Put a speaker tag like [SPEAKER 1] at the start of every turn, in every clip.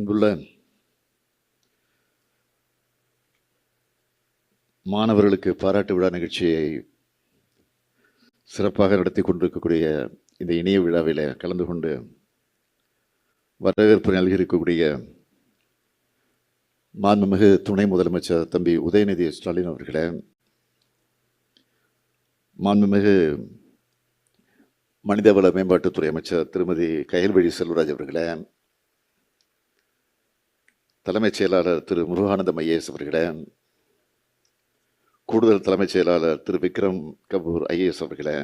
[SPEAKER 1] அன்புள்ள மாணவர்களுக்கு பாராட்டு விழா நிகழ்ச்சியை சிறப்பாக நடத்தி கொண்டிருக்கக்கூடிய இந்த இணைய விழாவில் கலந்து கொண்டு வரவேற்பு நல்கியிருக்கக்கூடிய மாண்புமிகு துணை முதலமைச்சர் தம்பி உதயநிதி ஸ்டாலின் அவர்களே, மாண்புமிகு மனிதவள மேம்பாட்டுத்துறை அமைச்சர் திருமதி கயல்விழி செல்வராஜ் அவர்களே, தலைமைச் செயலாளர் திரு முருகானந்தம் ஐஏஎஸ் அவர்களே, கூடுதல் தலைமைச் செயலாளர் திரு விக்ரம் கபூர் ஐஏஎஸ் அவர்களே,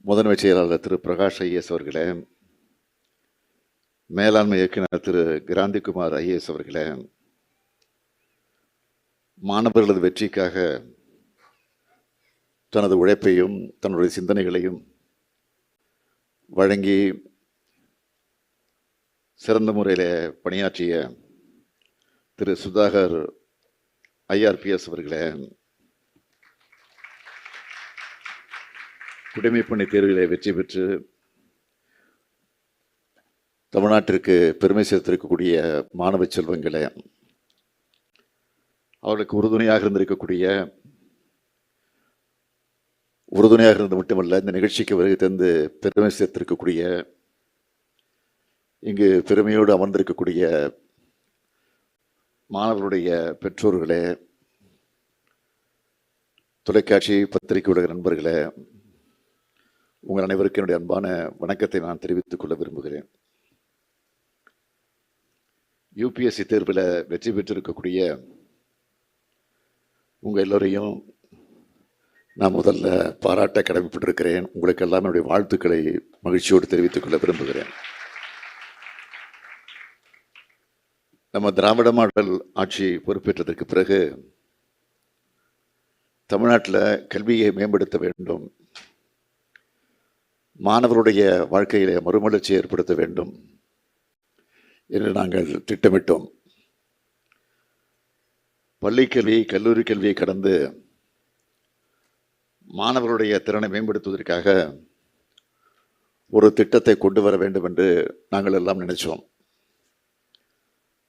[SPEAKER 1] முதன்மைச் செயலாளர் திரு பிரகாஷ் ஐஏஎஸ் அவர்களே, மேலாண்மை இயக்குனர் திரு கிராந்திகுமார் ஐஏஎஸ் அவர்களே, மாணவர்களது வெற்றிக்காக தனது உழைப்பையும் தன்னுடைய சிந்தனைகளையும் வழங்கி சிறந்த முறையில் பணியாற்றிய திரு சுதாகர் ஐஆர்பிஎஸ் அவர்களே, குடிமைப்பணி தேர்விலே வெற்றி பெற்று தமிழ்நாட்டிற்கு பெருமை சேர்த்திருக்கக்கூடிய மாணவ செல்வங்களே, அவர்களுக்கு உறுதுணையாக இருந்தது மட்டுமல்ல, இந்த நிகழ்ச்சிக்கு வருகை தந்து பெருமை சேர்த்திருக்கக்கூடிய, இங்கு பெருமையோடு அமர்ந்திருக்கக்கூடிய மாணவர்களுடைய பெற்றோர்களே, தொலைக்காட்சி பத்திரிகை உலக நண்பர்களே, உங்கள் அனைவருக்கும் என்னுடைய அன்பான வணக்கத்தை நான் தெரிவித்துக் கொள்ள விரும்புகிறேன். யூபிஎஸ்சி தேர்வில் வெற்றி பெற்றிருக்கக்கூடிய உங்கள் எல்லோரையும் நான் முதல்ல பாராட்ட கடமைப்பட்டிருக்கிறேன். உங்களுக்கு எல்லாம் என்னுடைய வாழ்த்துக்களை மகிழ்ச்சியோடு தெரிவித்துக் கொள்ள விரும்புகிறேன். நம்ம திராவிட மாடல் ஆட்சி பொறுப்பேற்றதற்கு பிறகு தமிழ்நாட்டில் கல்வியை மேம்படுத்த வேண்டும், மாணவருடைய வாழ்க்கையிலே மறுமலர்ச்சி ஏற்படுத்த வேண்டும் என்று நாங்கள் திட்டமிட்டோம். பள்ளிக்கல்வி கல்லூரி கல்வியை கடந்து மாணவர்களுடைய திறனை மேம்படுத்துவதற்காக ஒரு திட்டத்தை கொண்டு வர வேண்டும் என்று நாங்கள் எல்லாம் நினைச்சோம்.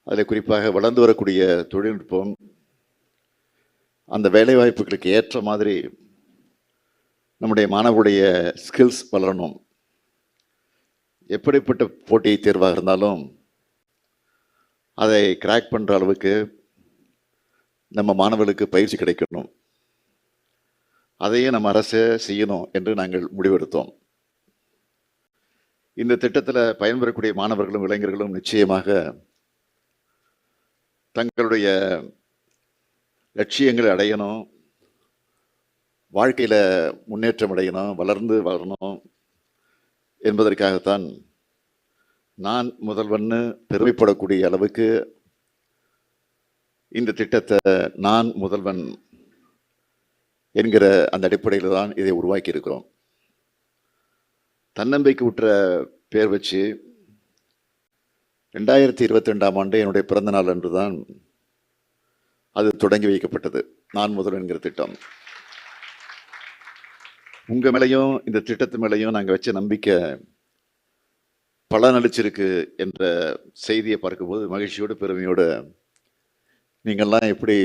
[SPEAKER 1] அதில் குறிப்பாக வளர்ந்து வரக்கூடிய தொழில்நுட்பம், அந்த வேலைவாய்ப்புகளுக்கு ஏற்ற மாதிரி நம்முடைய மாணவர்களுடைய ஸ்கில்ஸ் வளரணும். எப்படிப்பட்ட போட்டி தேர்வாக இருந்தாலும் அதை கிராக் பண்ணுற அளவுக்கு நம்ம மாணவர்களுக்கு பயிற்சி கிடைக்கணும். அதையே நம்ம அரசு செய்யணும் என்று நாங்கள் முடிவெடுத்தோம். இந்த திட்டத்தில் பயன்பெறக்கூடிய மாணவர்களும் இளைஞர்களும் நிச்சயமாக தங்களுடைய லட்சியங்களை அடையணும், வாழ்க்கையில் முன்னேற்றம் அடையணும், வளர்ந்து வரணும் என்பதற்காகத்தான் நான் முதல்வன்னு பெருமைப்படக்கூடிய அளவுக்கு இந்த திட்டத்தை நான் முதல்வன் என்கிற அந்த அடிப்படையில் தான் இதை உருவாக்கி இருக்கிறோம். தன்னம்பிக்கை ஊற்ற பேர் வச்சு 2022ஆம் ஆண்டு என்னுடைய பிறந்த நாள் அன்று தான் அது தொடங்கி வைக்கப்பட்டது, நான் முதல்வன் என்கிற திட்டம். உங்கள் மேலேயும் இந்த திட்டத்து மேலேயும் நாங்கள் வச்ச நம்பிக்கை பலனளிச்சிருக்கு என்ற செய்தியை பார்க்கும்போது மகிழ்ச்சியோடு பெருமையோடு நீங்கள்லாம் எப்படி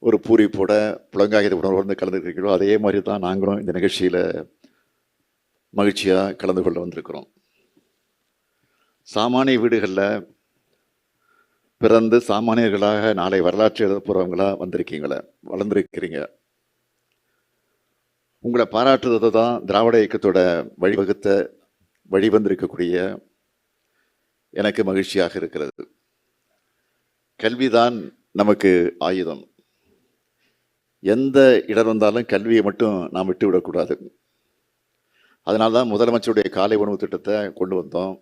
[SPEAKER 1] ஒரு பூரிப்போட புலங்காகித உணர்வோடு கலந்துருக்கீங்களோ அதே மாதிரி தான் நாங்களும் இந்த நிகழ்ச்சியில் மகிழ்ச்சியாக கலந்து கொள்ள வந்திருக்கிறோம். சாமானிய வீடுகளில் பிறந்து சாமானியர்களாக நாளை வரலாற்று எழுத போகிறவங்களா வளர்ந்துருக்கிறீங்க. உங்களை பாராட்டுறது தான் திராவிட இயக்கத்தோட வழிவந்திருக்கக்கூடிய எனக்கு மகிழ்ச்சியாக இருக்கிறது. கல்விதான் நமக்கு ஆயுதம். எந்த இடர் வந்தாலும் கல்வியை மட்டும் நாம் விட்டு விடக்கூடாது. அதனால தான் முதலமைச்சருடைய காலை உணவு திட்டத்தை கொண்டு வந்தோம்.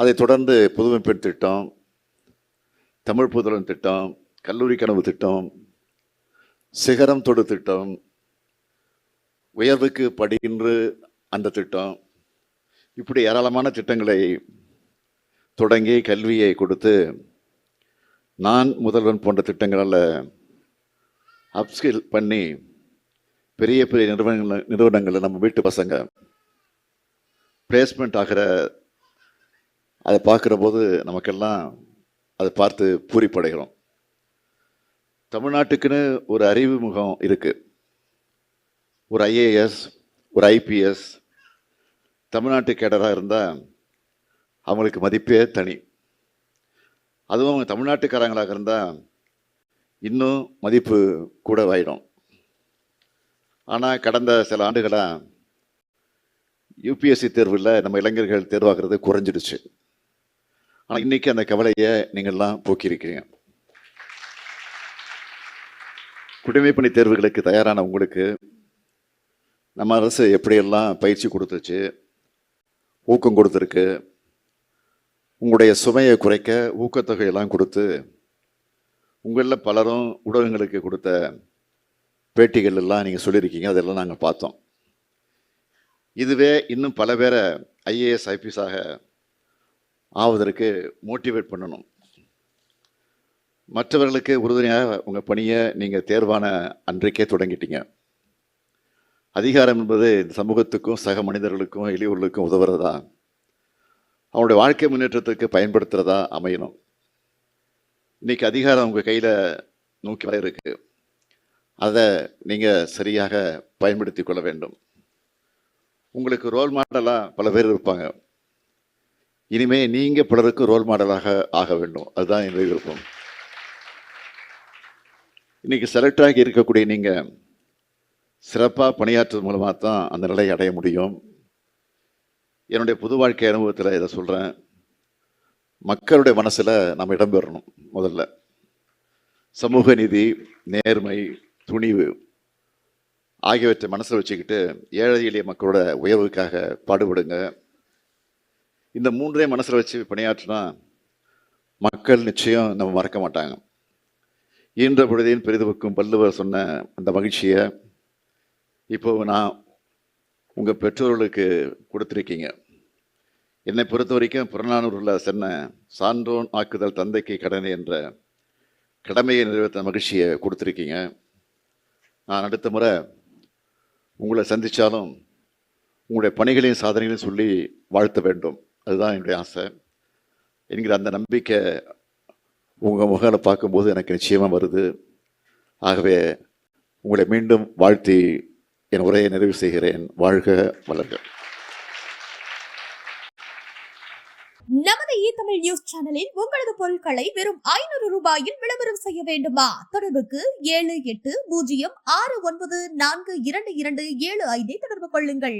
[SPEAKER 1] அதை தொடர்ந்து புதுமை பெண் திட்டம், தமிழ் புதல்வன் திட்டம், கல்லூரி கனவு திட்டம், சிகரம் தொடு திட்டம், உயர்வுக்கு படிக்கின்று அந்த திட்டம், இப்படி ஏராளமான திட்டங்களை தொடங்கி கல்வியை கொடுத்து நான் முதல்வன் போன்ற திட்டங்களால் அப்ஸ்கில் பண்ணி பெரிய பெரிய நிறுவனங்களில் நம்ம வீட்டு பசங்க பிளேஸ்மெண்ட் ஆகிற அதை பார்க்குற போது நமக்கெல்லாம் அதை பார்த்து பூரிப்படைகிறோம். தமிழ்நாட்டுக்குன்னு ஒரு அறிவு முகம் இருக்குது. ஒரு ஐஏஎஸ், ஒரு ஐபிஎஸ் தமிழ்நாட்டு கேடராக இருந்தால் அவங்களுக்கு மதிப்பே தனி. அதுவும் அவங்க தமிழ்நாட்டுக்காரங்களாக இருந்தால் இன்னும் மதிப்பு கூட ஆயிடும். ஆனால் கடந்த சில ஆண்டுகளாக யூபிஎஸ்சி தேர்வில் நம்ம இளைஞர்கள் தேர்வாகிறது குறைஞ்சிடுச்சு. ஆனால் இன்னைக்கு அந்த கவலையை நீங்கள்லாம் போக்கியிருக்கிறீங்க. குடிமைப்பணி தேர்வுகளுக்கு தயாரான உங்களுக்கு நம்ம அரசு எப்படியெல்லாம் பயிற்சி கொடுத்துச்சு, ஊக்கம் கொடுத்துருக்கு. உங்களுடைய சுமையை குறைக்க ஊக்கத்தொகையெல்லாம் கொடுத்து உங்களில் பலரும் ஊடகங்களுக்கு கொடுத்த பேட்டிகள் எல்லாம் நீங்கள் சொல்லியிருக்கீங்க. அதெல்லாம் நாங்கள் பார்த்தோம். இதுவே இன்னும் பல பேரை ஐஏஎஸ் ஐபிஎஸ்ஸாக ஆவதற்கு மோட்டிவேட் பண்ணணும். மற்றவர்களுக்கு உறுதுணையாக உங்கள் பணியை நீங்கள் தேர்வான அன்றைக்கே தொடங்கிட்டீங்க. அதிகாரம் என்பது இந்த சமூகத்துக்கும் சக மனிதர்களுக்கும் எளியோர்களுக்கும் உதவுறதா, அவனுடைய வாழ்க்கை முன்னேற்றத்துக்கு பயன்படுத்துகிறதா அமையணும். இன்னைக்கு அதிகாரம் உங்கள் கையில் நோக்கி வர இருக்கு. அதை நீங்கள் சரியாக பயன்படுத்தி கொள்ள வேண்டும். உங்களுக்கு ரோல் மாடலாக பல பேர் இருப்பாங்க. இனிமே நீங்கள் பலருக்கு ரோல் மாடலாக ஆக வேண்டும். அதுதான் என்னுடைய விருப்பம். இன்னைக்கு செலக்ட் ஆகி இருக்கக்கூடிய நீங்கள் சிறப்பாக பணியாற்றுவது மூலமாக தான் அந்த நிலையை அடைய முடியும். என்னுடைய புது வாழ்க்கை அனுபவத்தில் இதை சொல்கிறேன். மக்களுடைய மனசில் நம்ம இடம்பெறணும். முதல்ல சமூக நீதி, நேர்மை, துணிவு ஆகியவற்றை மனசில் வச்சுக்கிட்டு ஏழை எளிய மக்களோட உயர்வுக்காக பாடுபடுங்க. இந்த மூன்றே மனசில் வச்சு பணியாற்றினா மக்கள் நிச்சயம் நம்ம மறக்க மாட்டாங்க. ஈன்ற பொழுதின் பெரிதுவுக்கும் வள்ளுவர் சொன்ன அந்த மகிழ்ச்சியை இப்போ நான் உங்கள் பெற்றோர்களுக்கு கொடுத்துருக்கீங்க. என்னை பொறுத்த வரைக்கும் புறநானூரில் சொன்ன சான்றோன் ஆக்குதல் தந்தைக்கு கடனை என்ற கடமையை நிறைவேற்ற மகிழ்ச்சியை கொடுத்துருக்கீங்க. நான் அடுத்த முறை உங்களை சந்தித்தாலும் உங்களுடைய பணிகளையும் சாதனைகளையும் சொல்லி வாழ்த்த வேண்டும். அதுதான் என்னுடைய ஆசை என்கிற அந்த நம்பிக்கை உங்கள் முகங்களை பார்க்கும்போது எனக்கு நிச்சயமாக வருது. ஆகவே உங்களை மீண்டும் வாழ்த்தி என் உரையை நிறைவு செய்கிறேன். வாழ்க வளர்க.
[SPEAKER 2] நமது தமிழ் நியூஸ் சேனலில் உங்களது பொருட்களை வெறும் 500 ரூபாயில் விளம்பரம் செய்ய வேண்டுமா? தொடர்புக்கு 7806942275 தொடர்பு கொள்ளுங்கள்.